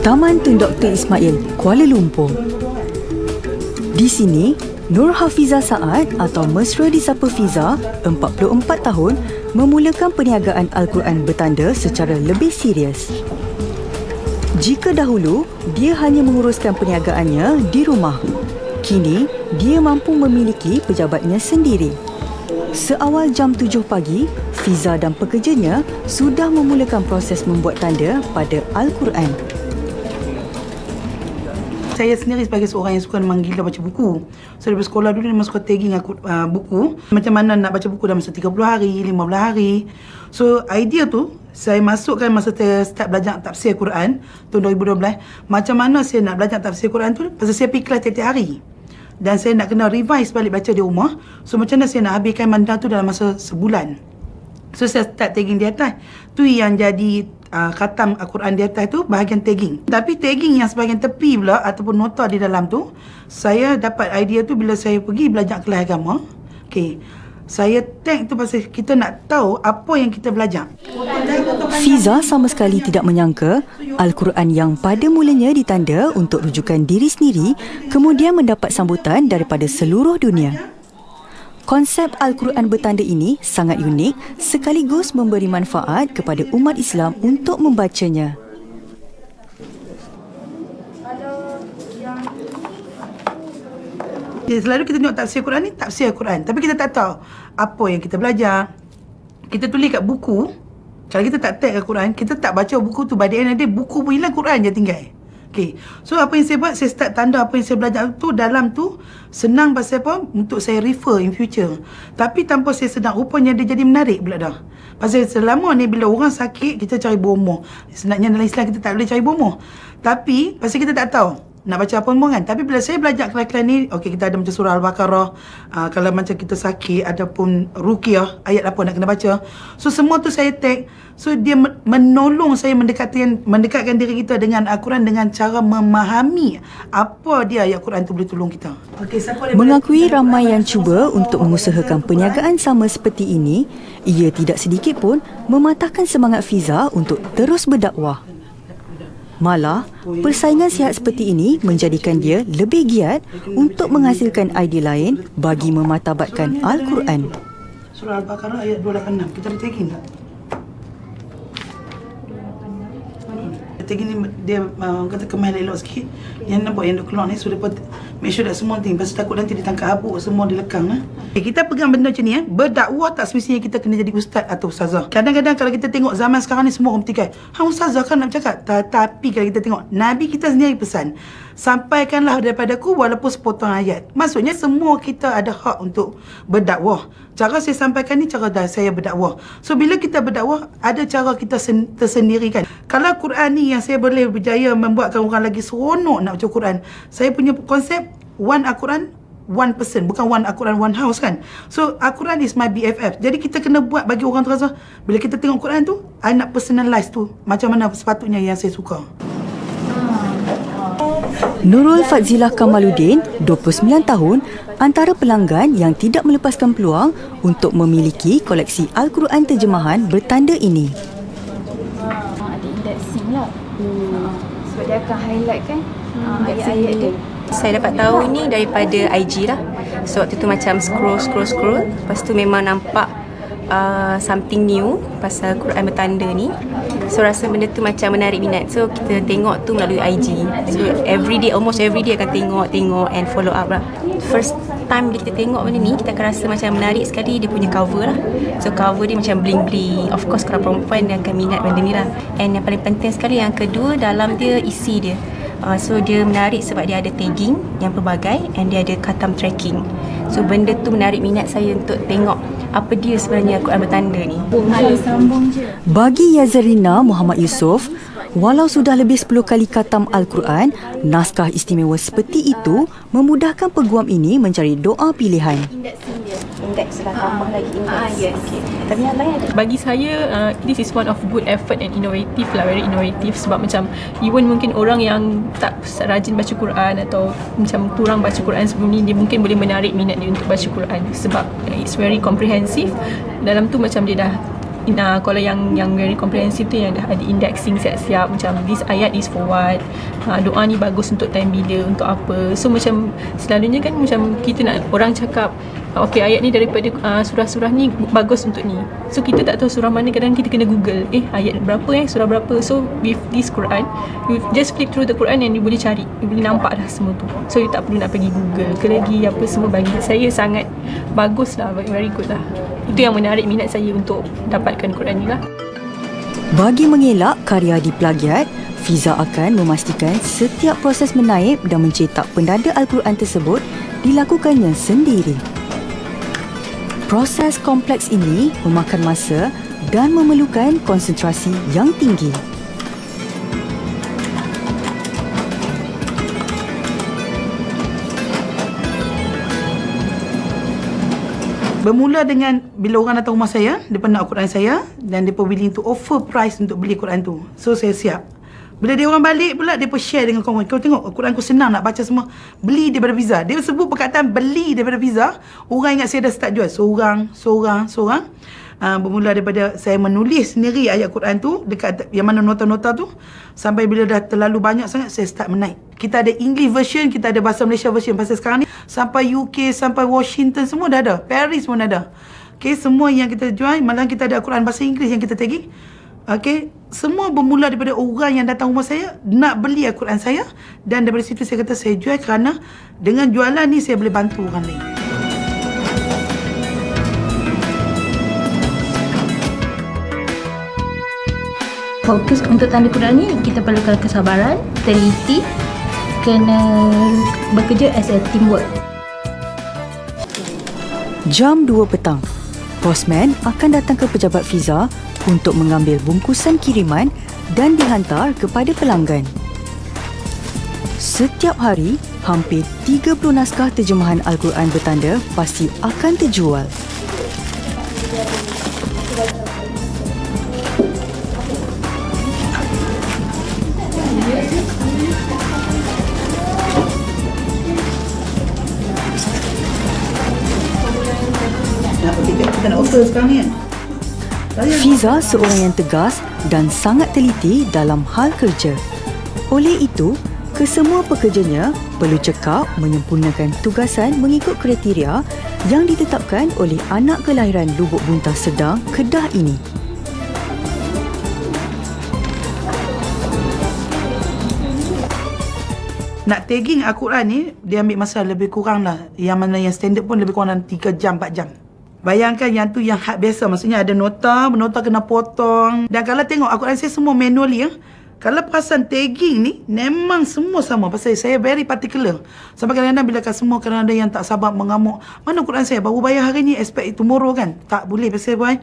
Taman Tun Dr. Ismail, Kuala Lumpur. Di sini, Nur Hafizah Saad atau mesra disapa Fiza, 44 tahun, memulakan perniagaan Al-Quran bertanda secara lebih serius. Jika dahulu, dia hanya menguruskan perniagaannya di rumah, kini dia mampu memiliki pejabatnya sendiri. Seawal jam 7 pagi, Fiza dan pekerjanya sudah memulakan proses membuat tanda pada Al-Quran. Saya sendiri sebagai seorang yang suka memang gila baca buku. So daripada sekolah dulu memang suka tagging aku buku. Macam mana nak baca buku dalam masa 30 hari, 15 hari. So idea tu saya masukkan masa saya start belajar tafsir Quran tahun 2012. Macam mana saya nak belajar tafsir Quran tu? Pasal saya pergi kelas tiap-tiap hari. Dan saya nak kena revise balik baca di rumah. So macam mana saya nak habiskan benda tu dalam masa sebulan. So saya start tagging di atas. Tu yang jadi khatam Al-Quran di atas tu bahagian tagging. Tapi tagging yang sebahagian tepi pula ataupun nota di dalam tu, saya dapat idea tu bila saya pergi belajar kelas agama. Okey. Saya tag tu pasal kita nak tahu apa yang kita belajar. Fiza sama sekali tidak menyangka Al-Quran yang pada mulanya ditanda untuk rujukan diri sendiri kemudian mendapat sambutan daripada seluruh dunia. Konsep Al-Quran bertanda ini sangat unik sekaligus memberi manfaat kepada umat Islam untuk membacanya. Selalu kita tengok tafsir Quran ni, tafsir Quran. Tapi kita tak tahu apa yang kita belajar. Kita tulis kat buku. Kalau kita tak tag kat Quran, kita tak baca buku tu. By the end of the day, buku pun hilang, Quran je tinggal. Okay. So apa yang saya buat, saya start tanda apa yang saya belajar tu dalam tu. Senang pasal apa? Untuk saya refer in future. Tapi tanpa saya sedar, rupanya dia jadi menarik pula dah. Pasal selama ni bila orang sakit, kita cari bomoh. Sebenarnya dalam Islam kita tak boleh cari bomoh. Tapi pasal kita tak tahu nak baca apa pun kan. Tapi bila saya belajar kelas-kelas ni, okey, kita ada macam surah Al-Baqarah, kalau macam kita sakit, ada pun Ruqyah, ayat apa nak kena baca. So semua tu saya tag. So dia menolong saya mendekatkan diri kita dengan Al-Quran dengan cara memahami apa dia ayat Quran tu boleh tolong kita. Okay, mengakui ramai yang cuba untuk mengusahakan perniagaan sama seperti ini, ia tidak sedikit pun mematahkan semangat Fiza untuk terus berdakwah. Malah, persaingan sihat seperti ini menjadikan dia lebih giat untuk menghasilkan idea lain bagi mematabatkan Al-Quran. Surah Al-Baqarah ayat 286. Kita ada tagging tak? Tagging ni dia kata kemas elok sikit. Yang nampak yang dia keluar ni, so dia make sure that semua thing. Pasal takut nanti ditangkap habuk, semua dilekang. Kita pegang benda macam ni. Berdakwah tak semestinya kita kena jadi ustaz atau ustazah. Kadang-kadang kalau kita tengok zaman sekarang ni, semua orang bertikai, ustazah kan nak bercakap. Tetapi kalau kita tengok, Nabi kita sendiri pesan, sampaikanlah daripadaku walaupun sepotong ayat. Maksudnya semua kita ada hak untuk berdakwah. Cara saya sampaikan ni cara saya berdakwah. So bila kita berdakwah, ada cara kita tersendiri kan. Kalau Quran ni yang saya boleh berjaya membuatkan orang lagi seronok nak baca Quran, saya punya konsep one Al-Quran, one person. Bukan one Al-Quran, one house kan. So Al-Quran is my BFF. Jadi kita kena buat bagi orang tu rasa, bila kita tengok Quran tu, I nak personalize tu macam mana sepatutnya yang saya suka. Nurul Fadzila Kamaluddin, 29 tahun, antara pelanggan yang tidak melepaskan peluang untuk memiliki koleksi Al-Quran terjemahan bertanda ini. Ada indexing lah. Sebab dia akan highlight kan ayat-ayat dia. Saya dapat tahu ni daripada IG lah. So waktu tu macam scroll. Lepas tu memang nampak something new pasal Quran bertanda ni. So rasa benda tu macam menarik minat. So kita tengok tu melalui IG. So almost every day akan tengok and follow up lah. First time bila kita tengok benda ni, kita akan rasa macam menarik sekali dia punya cover lah. So cover dia macam bling-bling. Of course kalau perempuan dia akan minat benda ni lah. And yang paling penting sekali yang kedua, dalam dia isi dia. So dia menarik sebab dia ada tagging yang pelbagai and dia ada khatam tracking. So benda tu menarik minat saya untuk tengok apa dia sebenarnya Al-Quran bertanda ni. Bagi Yazarina Muhammad Yusof, walau sudah lebih 10 kali khatam Al-Quran, naskah istimewa seperti itu memudahkan peguam ini mencari doa pilihan. Indeks lah, tambah lagi indeks. Yes. Okay. Tapi yang lain ada. Bagi saya, this is one of good effort and innovative lah, very innovative. Sebab macam even mungkin orang yang tak rajin baca Quran atau macam kurang baca Quran sebelum ni, dia mungkin boleh menarik minat dia untuk baca Quran. Sebab it's very comprehensive. Dalam tu macam dia dah kalau yang very komprehensif tu yang dah ada indexing siap-siap, macam this ayat is for what, doa ni bagus untuk time bila, untuk apa. So macam selalunya kan macam kita nak orang cakap okey, ayat ni daripada surah-surah ni bagus untuk ni. So kita tak tahu surah mana, kadang kita kena Google ayat berapa, surah berapa. So with this Quran, you just flip through the Quran and you boleh cari, you boleh nampak dah semua tu. So you tak perlu nak pergi Google ke lagi apa semua. Bagi saya sangat bagus lah, very good lah. Itu yang menarik minat saya untuk dapatkan Quran ni lah. Bagi mengelak karya diplagiat, Fiza akan memastikan setiap proses menaip dan mencetak penanda Al-Quran tersebut dilakukannya sendiri. Proses kompleks ini memakan masa dan memerlukan konsentrasi yang tinggi. Bermula dengan bila orang datang rumah saya, dia nak Quran saya dan dia willing to offer price untuk beli Quran tu. So saya siap. Bila dia orang balik pula, dia share dengan kawan. Kau tengok Quran aku senang nak baca semua. Beli daripada Fiza. Dia sebut perkataan beli daripada Fiza. Orang ingat saya dah start jual. Seorang. Bermula daripada saya menulis sendiri ayat Quran tu dekat yang mana nota-nota tu, sampai bila dah terlalu banyak sangat, saya start menaik. Kita ada English version, kita ada bahasa Malaysia version. Pasal sekarang ni sampai UK, sampai Washington semua dah ada. Paris pun ada. Okay, semua yang kita jual, malah kita ada Quran bahasa Inggeris yang kita tagging. Okay, semua bermula daripada orang yang datang rumah saya nak beli Al-Quran saya, dan daripada situ saya kata saya jual kerana dengan jualan ni saya boleh bantu orang lain. Fokus untuk tanda Quran ni kita perlukan kesabaran, teliti, kena bekerja as a teamwork. Jam 2 petang, postman akan datang ke pejabat Fiza untuk mengambil bungkusan kiriman dan dihantar kepada pelanggan. Setiap hari, hampir 30 naskah terjemahan Al-Quran bertanda pasti akan terjual. Kita nak offer sekarang ni kan? Fiza seorang yang tegas dan sangat teliti dalam hal kerja. Oleh itu, kesemua pekerjanya perlu cekap menyempurnakan tugasan mengikut kriteria yang ditetapkan oleh anak kelahiran Lubuk Buntah Sedang, Kedah ini. Nak tagging Al-Quran ni, dia ambil masa lebih kurang lah. Yang mana yang standard pun lebih kurang dalam 3 jam, 4 jam. Bayangkan yang tu yang hak biasa. Maksudnya ada nota kena potong. Dan kalau tengok Al-Quran saya semua manually. Kalau perasan tagging ni, memang semua sama. Pasal saya very particular. Sampai kadang-kadang bila semua kadang-kadang yang tak sabar mengamuk. Mana Quran saya? Baru bayar hari ni, expect tomorrow kan? Tak boleh pasal boy.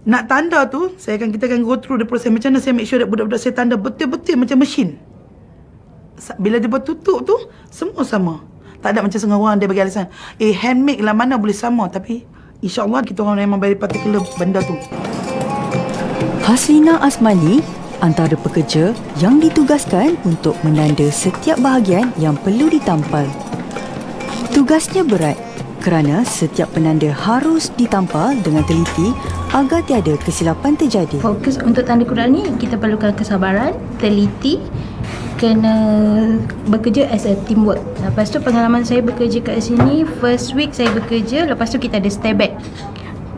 Nak tanda tu, kita akan go through the process. Macam mana saya make sure that budak-budak saya tanda betul-betul macam mesin. Bila dia bertutup tu, semua sama. Tak ada macam setengah orang dia bagi alasan. Handmade lah, mana boleh sama. Tapi InsyaAllah kita orang memang very particular benda tu. Haslina Asmani antara pekerja yang ditugaskan untuk menanda setiap bahagian yang perlu ditampal. Tugasnya berat kerana setiap penanda harus ditampal dengan teliti agar tiada kesilapan terjadi. Fokus untuk tanda Quran ni kita perlukan kesabaran, teliti, kena bekerja as a teamwork. Lepas tu pengalaman saya bekerja kat sini, first week saya bekerja, lepas tu kita ada stay back.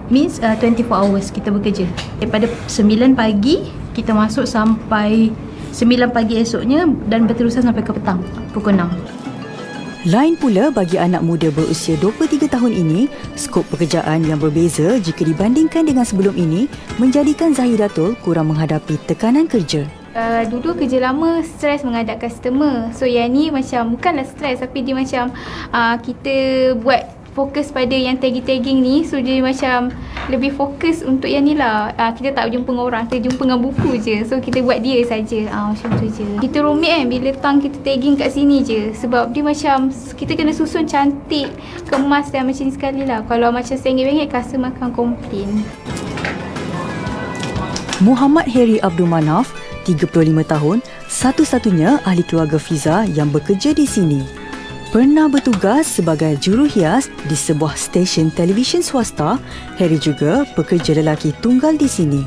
Means 24 hours kita bekerja. Daripada 9 pagi kita masuk sampai 9 pagi esoknya dan berterusan sampai ke petang pukul 6. Lain pula bagi anak muda berusia 23 tahun ini, skop pekerjaan yang berbeza jika dibandingkan dengan sebelum ini menjadikan Zahidatul kurang menghadapi tekanan kerja. Dulu kerja lama stres menghadap customer. So yang ni macam bukanlah stres, tapi dia macam kita buat fokus pada yang tagging-tagging ni. So dia macam lebih fokus untuk yang ni lah. Kita tak jumpa dengan orang, kita jumpa dengan buku je. So kita buat dia saja. Macam tu je. Kita rumit kan bila tang kita tagging kat sini je. Sebab dia macam kita kena susun cantik, kemas dan macam ni sekali lah. Kalau macam sengit-bengit, customer akan komplain. Muhammad Heri Abdul Manaf, 35 tahun, satu-satunya ahli keluarga Fiza yang bekerja di sini. Pernah bertugas sebagai juruhias di sebuah stesen televisyen swasta, Harry juga pekerja lelaki tunggal di sini.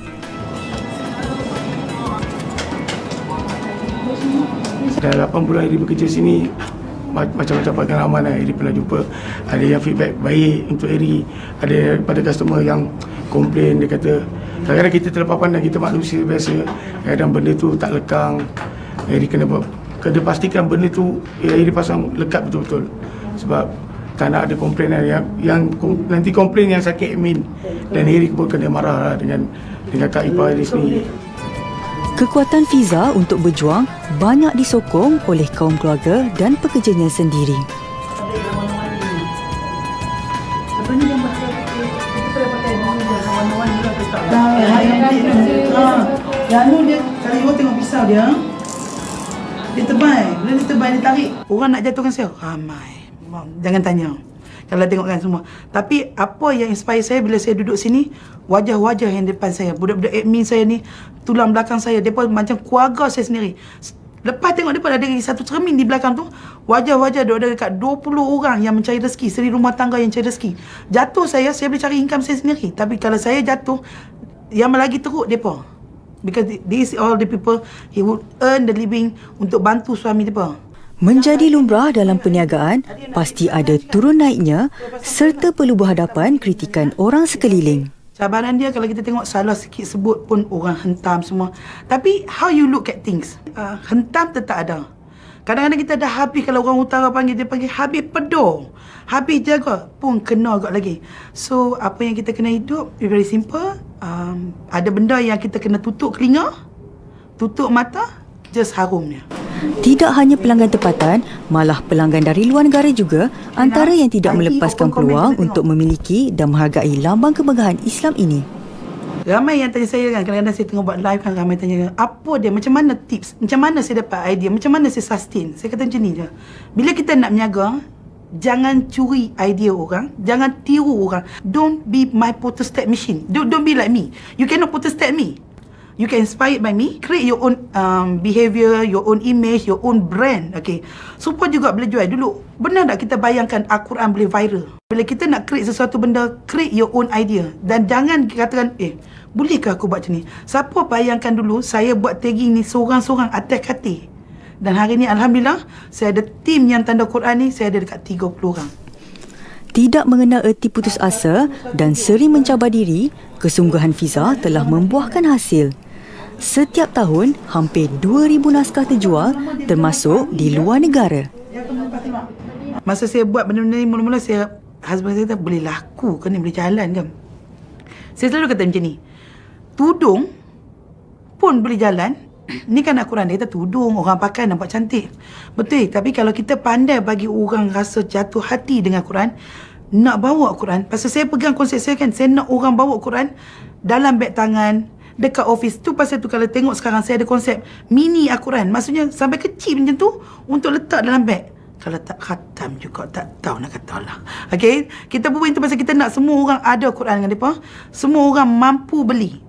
Dah 8 bulan Harry bekerja sini, macam-macam pengalaman Harry pernah jumpa. Ada yang feedback baik untuk Harry, ada daripada customer yang komplain, dia kata kadang-kadang kita terlepas pandang, kita manusia biasa, kadang benda tu tak lekang. Harry kena pastikan benda tu Harry pasang lekat betul-betul, sebab tak nak ada komplain yang nanti komplain yang sakit admin, dan Harry pun kena marah lah dengan Kak Ipar Harry sendiri. Kekuatan Fiza untuk berjuang banyak disokong oleh kaum keluarga dan pekerjanya sendiri. Yang ni dia, kalau you tengok pisau dia tebal. Bila dia tebal, dia tarik. Orang nak jatuhkan saya, ramai. Jangan tanya. Kalau tengokkan semua. Tapi apa yang inspire saya bila saya duduk sini, wajah-wajah yang depan saya. Budak-budak admin saya ni, tulang belakang saya, mereka macam keluarga saya sendiri. Lepas tengok mereka ada satu cermin di belakang tu, wajah-wajah ada dekat 20 orang yang mencari rezeki, seri rumah tangga yang cari rezeki. Jatuh saya boleh cari income saya sendiri. Tapi kalau saya jatuh, yang lagi teruk mereka. Because these all the people, he would earn the living untuk bantu suami mereka. Menjadi lumrah dalam perniagaan, pasti ada turun naiknya serta perlu berhadapan kritikan orang sekeliling. Cabaran dia kalau kita tengok salah sikit sebut pun orang hentam semua. Tapi how you look at things, hentam tetap ada. Kadang-kadang kita dah habis, kalau orang utara panggil, dia panggil habis pedor, habis jaga pun kena agak lagi. So apa yang kita kena hidup very simple. Ada benda yang kita kena tutup telinga, tutup mata, just harumnya. Tidak hanya pelanggan tempatan, malah pelanggan dari luar negara juga antara yang tidak melepaskan peluang untuk memiliki dan menghargai lambang kemegahan Islam ini. Ramai yang tanya saya kan, kadang-kadang saya tengok buat live kan, ramai tanya, apa dia, macam mana tips, macam mana saya dapat idea, macam mana saya sustain. Saya kata macam ni je. Bila kita nak berniaga, jangan curi idea orang, jangan tiru orang. Don't be my photostat machine. Don't be like me. You cannot photostat me. You can inspired by me. Create your own behavior, your own image, your own brand. Okay. Supaya juga boleh jual. Dulu, benar tak kita bayangkan Al-Quran boleh viral? Bila kita nak create sesuatu benda, create your own idea. Dan jangan katakan, bolehkah aku buat macam ni? Siapa bayangkan dulu, saya buat tagging ni seorang-seorang atas katil. Dan hari ni Alhamdulillah, saya ada tim yang tanda Quran ni, saya ada dekat 30 orang. Tidak mengenal erti putus asa dan sering mencabar diri, kesungguhan Fiza telah membuahkan hasil. Setiap tahun, hampir 2,000 naskah terjual, termasuk di luar negara. Masa saya buat benda-benda ni, mula-mula husband saya kata, boleh laku ke ni, boleh jalan ke? Saya selalu kata macam ni, tudung pun boleh jalan. Ni kan Al-Quran, dia kata tudung orang pakai nampak cantik. Betul, tapi kalau kita pandai bagi orang rasa jatuh hati dengan Quran, nak bawa Quran. Pasal saya pegang konsep saya kan, saya nak orang bawa Quran dalam beg tangan, dekat office tu. Pasal tu kalau tengok sekarang saya ada konsep mini Al-Quran. Maksudnya sampai kecil macam tu untuk letak dalam beg. Kalau tak khatam juga, tak tahu nak kata lah. Okay, kita buat itu pasal kita nak semua orang ada Quran dengan mereka. Semua orang mampu beli.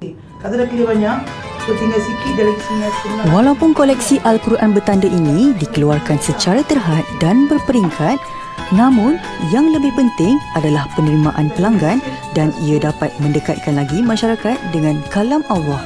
Kata dah clear banyak, so tinggal sikit dari sini. Walaupun koleksi Al-Quran bertanda ini dikeluarkan secara terhad dan berperingkat, namun yang lebih penting adalah penerimaan pelanggan dan ia dapat mendekatkan lagi masyarakat dengan kalam Allah.